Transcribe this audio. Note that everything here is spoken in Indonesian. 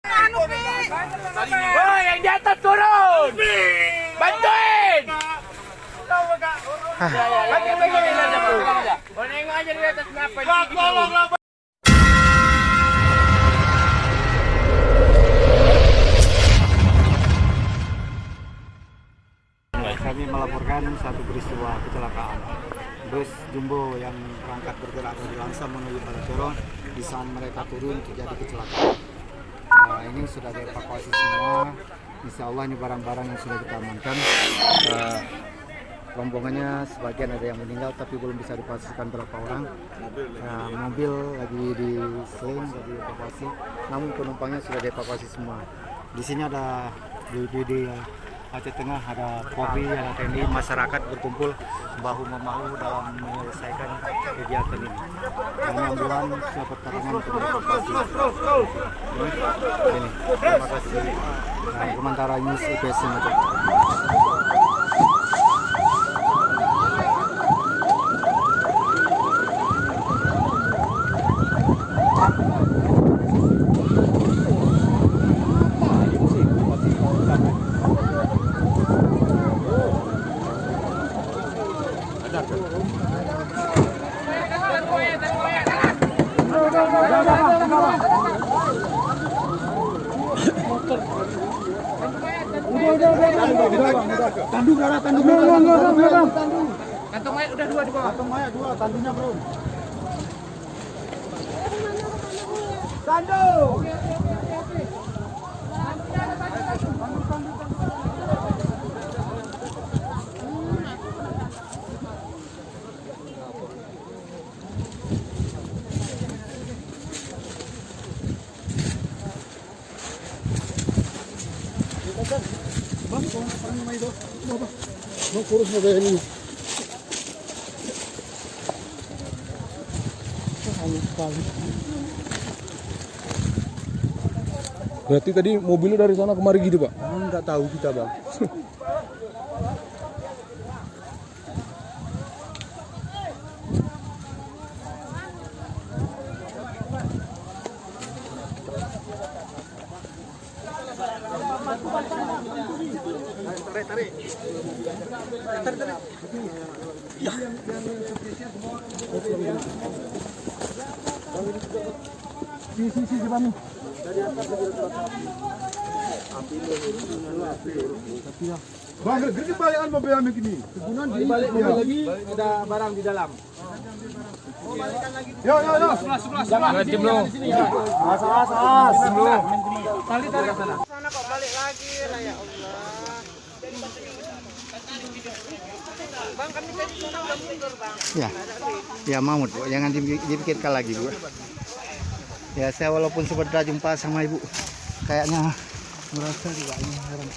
Woi, yang di atas turun. Bantuin. Mau nengok aja di atas kenapa di Kami melaporkan satu peristiwa kecelakaan bus jumbo yang berangkat bergerak dari Langsa menuju Balacorong. Di saat mereka turun terjadi kecelakaan. Nah, ini sudah dievakuasi semua. Insya Allah ini barang-barang yang sudah kita amankan. Rombongannya sebagian ada yang meninggal tapi belum bisa dipastikan berapa orang. Mobil lagi di sling, lagi dievakuasi. Namun penumpangnya sudah dievakuasi semua. Di sini ada BPD Aceh Tengah, ada Polri, ada TNI, masyarakat berkumpul bahu-membahu dalam menyelesaikan kegiatan ini. Kami ambulan siap pertolongan untuk evakuasi. Ini, terima kasih. Komentara News IPS Aceh. Tanduk udah kantong mayat udah 2 di bawah. Kantong mayat 2, tanduknya belum. Tanduk. Kurus na gaya niyo. Berarti tadi mobilnya dari sana kemari gitu, Pak? Nggak tahu kita, Bang. Tarik. Ya. Sisi Bami. Bang, gergi balikan mobil kami gini. Kegunaan di balik mobil lagi ada barang di dalam. Oh, balikan lagi. Yo. Sebelah. Jemlo. As. Jemlo. tarik sana kok balik lagi lah ya Allah. Bang, kami tadi kita udah mundur, Bang. Ya Mahmud, Bu. Jangan dipikirkan lagi, Bu. Ya, saya walaupun sempat jumpa sama Ibu, kayaknya merasa juga ini orang.